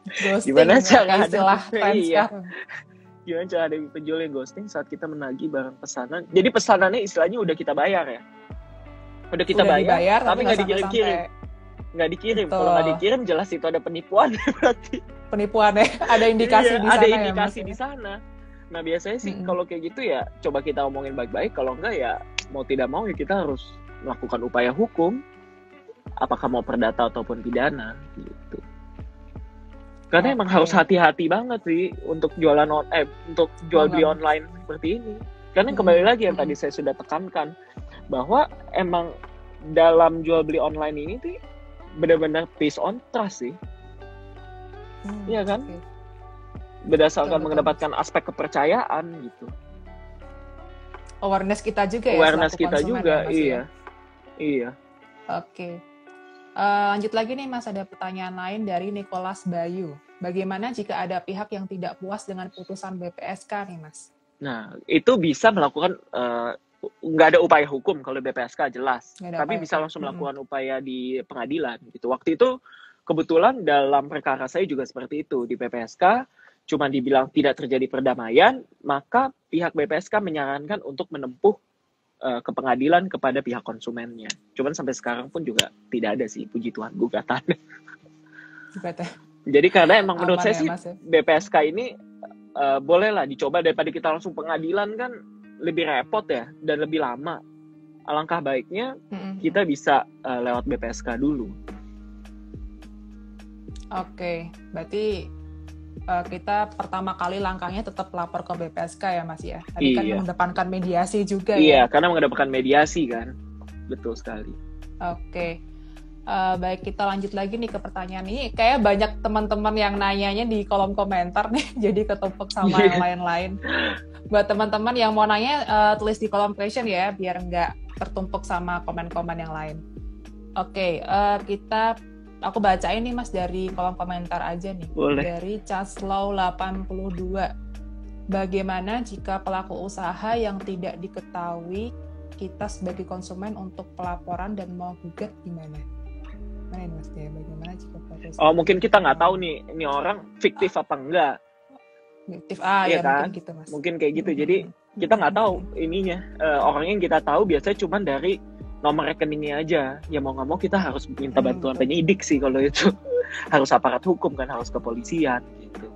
Ghosting, Gimana cara istilah hadapi? tren Iya. sekarang. Gimana cara hadapi penjual yang ghosting saat kita menagih barang pesanan? Jadi pesanannya istilahnya udah kita bayar ya? Udah kita Udah bayar, dibayar, tapi nggak sampai-sampai. dikirim. Nggak dikirim. Betul. Kalau nggak dikirim jelas itu ada penipuan berarti. Penipuan ya, ada indikasi Iya, di sana ada ya, indikasi Mas, di ya? sana. Nah biasanya sih Mm-mm. kalau kayak gitu ya coba kita omongin baik-baik. Kalau enggak ya mau tidak mau ya kita harus melakukan upaya hukum. Apakah mau perdata ataupun pidana gitu. Karena emang Oke. harus hati-hati banget sih untuk untuk jual beli Online. online seperti ini. Karena kembali lagi yang Mm-mm. tadi saya sudah tekankan bahwa emang dalam jual beli online ini tuh benar-benar based on trust sih. Iya kan? Oke. Berdasarkan Betul. mendapatkan aspek kepercayaan gitu. Awareness kita juga ya, Awareness selaku kita konsumen juga, ya, Mas, ya? iya. Oke. Lanjut lagi nih Mas, ada pertanyaan lain dari Nicholas Bayu. Bagaimana jika ada pihak yang tidak puas dengan putusan BPSK nih Mas? Nah, itu bisa melakukan nggak ada upaya hukum kalau BPSK jelas, Nggak ada tapi upaya bisa hukum. langsung melakukan upaya di pengadilan gitu. Waktu itu kebetulan dalam perkara saya juga seperti itu di BPSK, cuma dibilang tidak terjadi perdamaian, maka pihak BPSK menyarankan untuk menempuh ke pengadilan kepada pihak konsumennya. Cuman sampai sekarang pun juga tidak ada sih, puji Tuhan, gugatan. Gimana? Jadi karena emang menurut Aman saya ya, sih Mas, ya? BPSK ini bolehlah dicoba daripada kita langsung pengadilan kan lebih repot ya dan lebih lama. Alangkah baiknya kita bisa lewat BPSK dulu. Oke, berarti kita pertama kali langkahnya tetap lapor ke BPSK ya Mas ya. Tadi kan Iya. mengedepankan mediasi juga Iya, ya. karena mengedepankan mediasi kan. Betul sekali. Oke. Baik, kita lanjut lagi nih ke pertanyaan ini. Kayak banyak teman-teman yang nanyanya di kolom komentar nih, jadi ketumpuk sama yang lain-lain. Buat teman-teman yang mau nanya, tulis di kolom question ya, biar nggak tertumpuk sama komen-komen yang lain. Oke, aku bacain nih Mas dari kolom komentar aja nih. Boleh. Dari Caslow 82. Bagaimana jika pelaku usaha yang tidak diketahui kita sebagai konsumen untuk pelaporan dan mau gugat gimana? Mana ini Mas ya? Bagaimana jika pelaku usaha? Oh, mungkin kita nggak tahu nih ini orang fiktif apa enggak. Fiktif. Iya Ya kan? mungkin gitu Mas. Mungkin kayak gitu. Jadi kita nggak tahu ininya. Orang yang kita tahu biasanya cuma dari nomor rekeningnya aja. Ya mau nggak mau kita harus minta bantuan Betul. penyidik sih kalau itu. Harus aparat hukum kan, harus kepolisian gitu.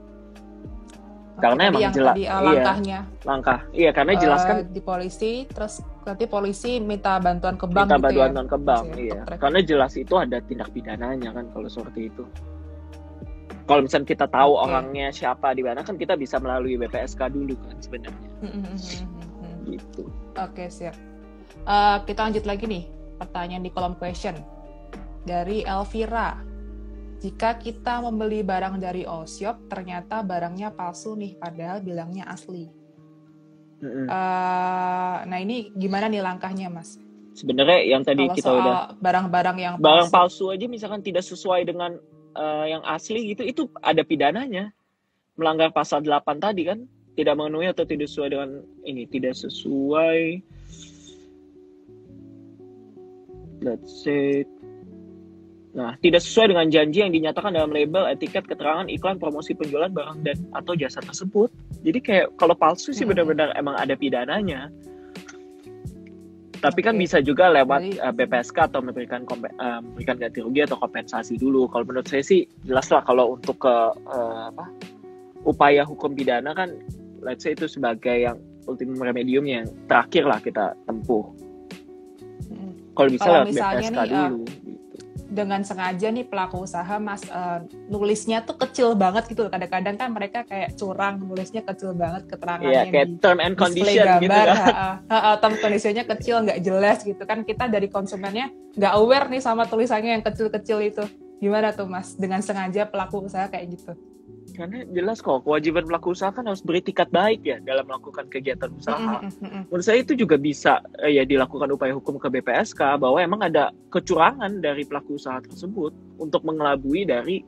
Karena emang jelas langkahnya langkah. Iya, karena jelas kan di polisi, terus nanti polisi minta bantuan ke bank minta gitu bantuan ya. ke bank, Mas, ya, iya. untuk track. Karena jelas itu ada tindak pidananya kan kalau seperti itu. Kalau misalnya kita tahu Oke. orangnya siapa di mana kan kita bisa melalui BPSK dulu kan sebenarnya. Gitu. Oke, siap. Kita lanjut lagi nih, pertanyaan di kolom question. Dari Elvira. Jika kita membeli barang dari Oshop, ternyata barangnya palsu nih, padahal bilangnya asli. Nah ini gimana nih langkahnya, Mas? Sebenarnya yang tadi Kalau kita soal udah barang-barang yang barang palsu aja misalkan tidak sesuai dengan yang asli gitu, itu ada pidananya. Melanggar pasal 8 tadi kan, tidak memenuhi atau tidak sesuai dengan ini, tidak sesuai, let's say, nah, tidak sesuai dengan janji yang dinyatakan dalam label, etiket, keterangan, iklan, promosi penjualan barang dan atau jasa tersebut. Jadi kayak kalau palsu sih benar-benar emang ada pidananya. Tapi kan bisa juga lewat BPSK atau memberikan ganti rugi atau kompensasi dulu. Kalau menurut saya sih jelas lah kalau untuk ke upaya hukum pidana kan, let's say itu sebagai yang ultimum remedium yang terakhir lah kita tempuh. Kalau bisa lewat BPSK nih, dulu. Dengan sengaja nih pelaku usaha Mas nulisnya tuh kecil banget gitu. Kadang-kadang kan mereka kayak curang, nulisnya kecil banget keterangannya. Iya, kayak term and condition gambar, gitu kan. Term conditionnya kecil, nggak jelas gitu kan. Kita dari konsumennya nggak aware nih sama tulisannya yang kecil-kecil itu. Gimana tuh Mas? Dengan sengaja pelaku usaha kayak gitu. Karena jelas kok, kewajiban pelaku usaha kan harus beretikat baik ya dalam melakukan kegiatan usaha. Menurut saya itu juga bisa ya dilakukan upaya hukum ke BPSK bahwa emang ada kecurangan dari pelaku usaha tersebut untuk mengelabui dari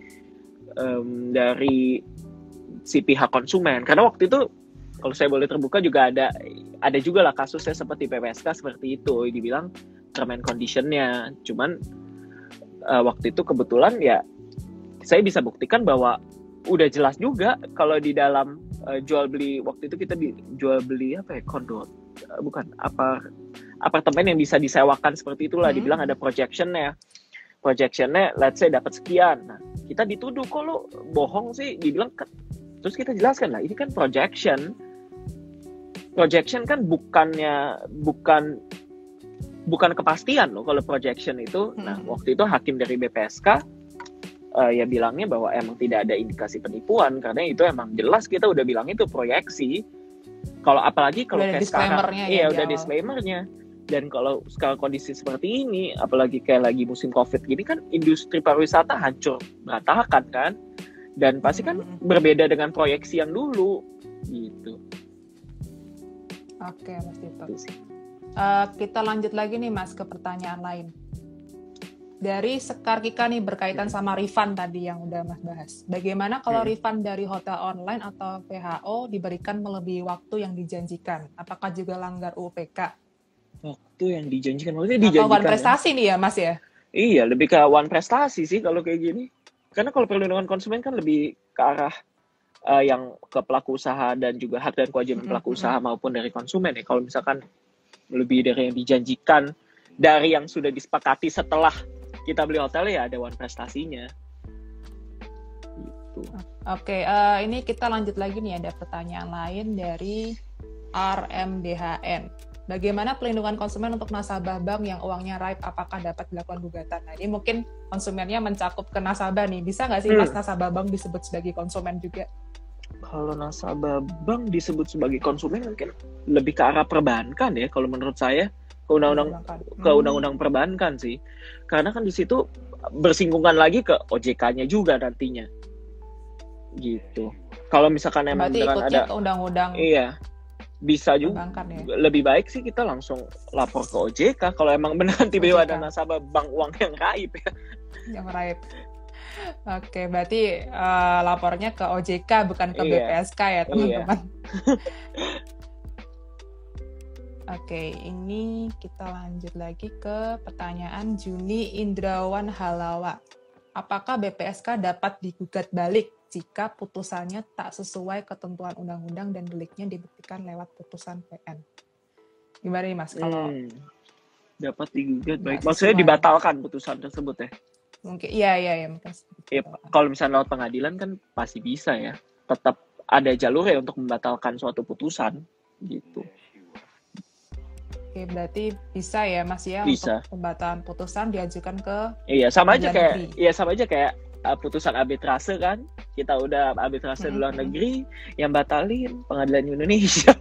dari si pihak konsumen. Karena waktu itu kalau saya boleh terbuka juga ada juga lah kasusnya seperti PPSK seperti itu, dibilang term and condition-nya. Cuman waktu itu kebetulan ya saya bisa buktikan bahwa udah jelas juga kalau di dalam jual beli, waktu itu kita jual beli apa ya, kondo, bukan apartemen yang bisa disewakan seperti itulah. Dibilang ada projectionnya let's say dapat sekian. Nah, kita dituduh kok lo bohong sih, dibilang terus kita jelaskan lah ini kan projection kan bukan kepastian loh kalau projection itu. Nah, waktu itu hakim dari BPSK ya bilangnya bahwa emang tidak ada indikasi penipuan karena itu emang jelas kita udah bilang itu proyeksi. Kalau apalagi kalau kayak sekarang udah disclaimer-nya. Dan kalau sekarang kondisi seperti ini, apalagi kayak lagi musim COVID gini kan, industri pariwisata hancur berantakan kan, dan pasti kan berbeda dengan proyeksi yang dulu gitu. Oke, Mas Dito. Kita lanjut lagi nih Mas ke pertanyaan lain. Dari Sekar Kika nih berkaitan sama refund tadi yang udah Mas bahas. Bagaimana kalau refund dari hotel online atau PHO diberikan melebihi waktu yang dijanjikan? Apakah juga langgar UPK? Waktu yang dijanjikan, maksudnya dijanjikan atau one prestasi nih ya Mas ya? Iya, lebih ke one prestasi sih kalau kayak gini. Karena kalau perlindungan konsumen kan lebih ke arah yang ke pelaku usaha dan juga hak dan kewajiban pelaku usaha maupun dari konsumen ya. Kalau misalkan lebih dari yang dijanjikan dari yang sudah disepakati setelah kita beli hotel ya ada one prestasinya. Gitu. Oke, ini kita lanjut lagi nih, ada pertanyaan lain dari RMDHN. Bagaimana pelindungan konsumen untuk nasabah bank yang uangnya raib, apakah dapat dilakukan gugatan? Nah, ini mungkin konsumennya mencakup ke nasabah nih. Bisa nggak sih Mas nasabah bank disebut sebagai konsumen juga? Kalau nasabah bank disebut sebagai konsumen mungkin lebih ke arah perbankan ya kalau menurut saya. Ke undang-undang perbankan sih. Karena kan di situ bersinggungan lagi ke OJK-nya juga nantinya. Gitu. Kalau misalkan emang beneran ada ke undang-undang. Iya. Bisa juga ya? Lebih baik sih kita langsung lapor ke OJK kalau emang benar tiba-tiba ada nasabah bank uang yang raib ya. Yang raib. Oke, berarti lapornya ke OJK bukan ke BPSK ya teman-teman. Oke, ini kita lanjut lagi ke pertanyaan Juni Indrawan Halawa. Apakah BPSK dapat digugat balik jika putusannya tak sesuai ketentuan undang-undang dan deliknya dibuktikan lewat putusan PN? Gimana nih Mas? Kalau dapat digugat baik, maksudnya dibatalkan putusan tersebut ya? Mungkin, iya. Mungkin. Ya, kalau misalnya lewat pengadilan kan pasti bisa ya. Tetap ada jalur ya untuk membatalkan suatu putusan gitu. Oke, berarti bisa ya Mas ya bisa. Untuk pembatalan putusan diajukan ke sama aja kayak putusan arbitrase kan, kita udah arbitrase di luar negeri, yang batalin pengadilan Indonesia.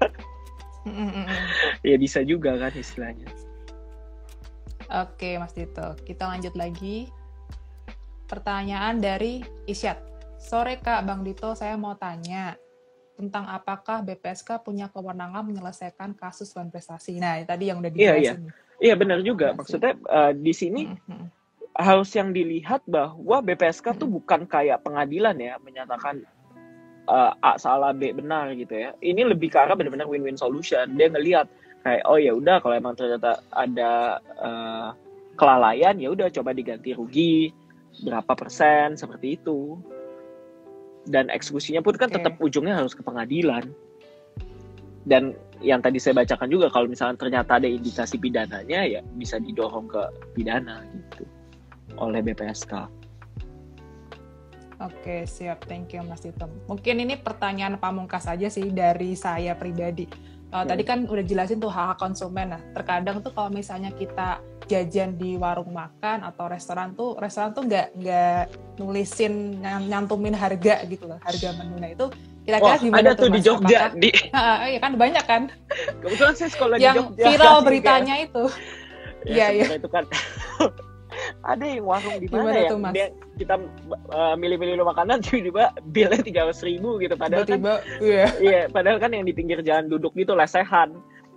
Ya bisa juga kan istilahnya. Oke Mas Dito, kita lanjut lagi. Pertanyaan dari Isyat. Sore Kak, Bang Dito, saya mau tanya tentang apakah BPSK punya kewenangan menyelesaikan kasus one prestasi. Nah, tadi yang udah dijelasin. Iya benar juga. Maksudnya di sini harus yang dilihat bahwa BPSK tuh bukan kayak pengadilan ya, menyatakan A salah, B benar gitu ya. Ini lebih ke arah benar-benar win-win solution. Dia ngelihat kayak oh ya udah kalau emang ternyata ada kelalaian ya udah coba diganti rugi berapa persen seperti itu. Dan eksekusinya pun kan tetap ujungnya harus ke pengadilan. Dan yang tadi saya bacakan juga kalau misalnya ternyata ada indikasi pidananya ya bisa didorong ke pidana gitu oleh BPSK. Oke, siap. Thank you Mas Dito. Mungkin ini pertanyaan pamungkas aja sih dari saya pribadi. Tadi kan udah jelasin tuh hak konsumen. Nah, terkadang tuh kalau misalnya kita jajan di warung makan atau restoran tuh nggak nulisin nyantumin harga gitu loh, harga menu. Nah itu kira-kira gimana ada tuh di Jogja? Iya kan banyak kan? Kebetulan saya sekolah di Jogja. Yang viral beritanya itu. Iya. Itu kan ada yang warung di mana ya? Kita milih-milih makanan tiba-tiba bilnya 300.000 gitu. Padahal padahal kan yang di pinggir jalan duduk gitu lesehan.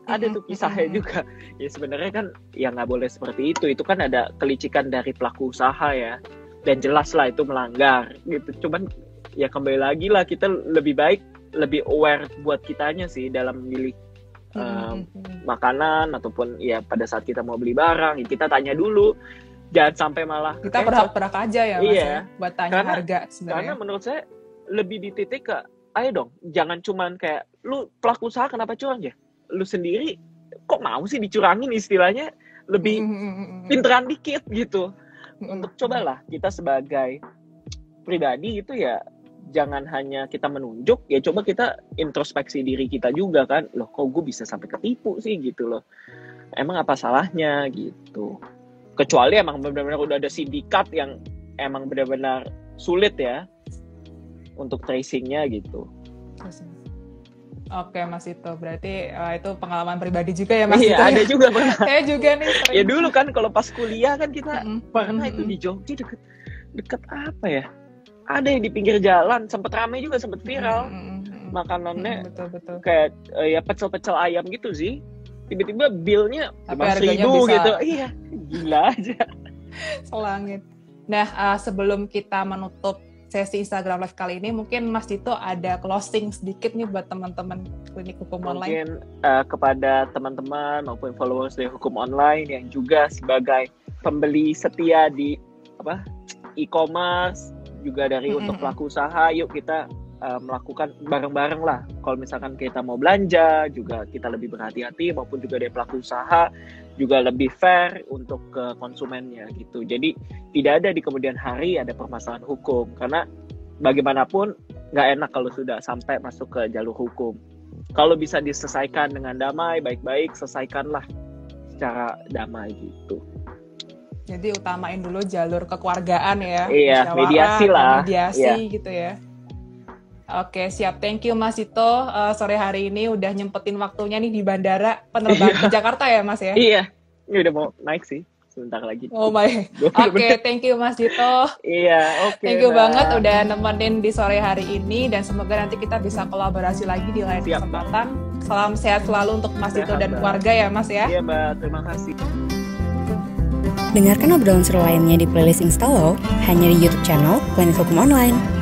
Ada tuh kisahnya juga. Ya sebenarnya kan ya nggak boleh seperti itu. Itu kan ada kelicikan dari pelaku usaha ya. dan jelas lah itu melanggar gitu. Cuman ya kembali lagi lah, kita lebih baik lebih aware buat kitanya sih dalam memilih makanan ataupun ya pada saat kita mau beli barang, ya kita tanya dulu, jangan sampai malah kita berhak aja ya Mas ya, buat tanya harga sebenarnya. Karena menurut saya lebih di titik ke ayo dong, jangan cuman kayak lu pelaku usaha kenapa curang ya, lu sendiri kok mau sih dicurangin, istilahnya lebih pinteran dikit gitu. Untuk cobalah kita sebagai pribadi itu ya jangan hanya kita menunjuk, ya coba kita introspeksi diri kita juga kan, loh kok gue bisa sampai ketipu sih gitu loh, emang apa salahnya gitu. Kecuali emang benar-benar udah ada sindikat yang emang benar-benar sulit ya untuk tracingnya gitu. Oke Mas Dito, berarti itu pengalaman pribadi juga ya Mas Iya, Dito? Ada juga pernah. Saya juga nih sering. Ya dulu kan kalau pas kuliah kan kita pernah itu di Jogja deket apa ya? Ada yang di pinggir jalan, sempet ramai juga, sempet viral. Makanannya betul. Kayak ya pecel-pecel ayam gitu sih. Tiba-tiba billnya 5.000 bisa... gitu. Iya, gila aja. Selangit. Nah, sebelum kita menutup sesi Instagram Live kali ini, mungkin Mas Dito ada closing sedikit nih buat teman-teman Klinik Hukum Online. Mungkin kepada teman-teman maupun followers dari Hukum Online yang juga sebagai pembeli setia di e-commerce, juga dari untuk pelaku usaha, yuk kita melakukan bareng-bareng lah. Kalau misalkan kita mau belanja, juga kita lebih berhati-hati, maupun juga dari pelaku usaha juga lebih fair untuk ke konsumennya gitu. Jadi tidak ada di kemudian hari ada permasalahan hukum, karena bagaimanapun nggak enak kalau sudah sampai masuk ke jalur hukum. Kalau bisa diselesaikan dengan damai, baik-baik, selesaikanlah secara damai gitu. Jadi utamain dulu jalur kekeluargaan ya. Iya, mediasi lah. Mediasi gitu ya. Oke, siap. Thank you Mas Dito. Sore hari ini udah nyempetin waktunya nih di bandara penerbangan ke Jakarta ya Mas ya? Iya, ini udah mau naik sih. Sebentar lagi. Oh my. Oke, thank you Mas Dito. Iya, oke. Thank you banget udah nemenin di sore hari ini, dan semoga nanti kita bisa kolaborasi lagi di lain kesempatan. Salam sehat selalu untuk Mas Dito dan keluarga ya Mas ya. Iya Mbak, terima kasih. Dengarkan obrolan seru lainnya di playlist Instalo hanya di YouTube channel Klinik Hukum Online.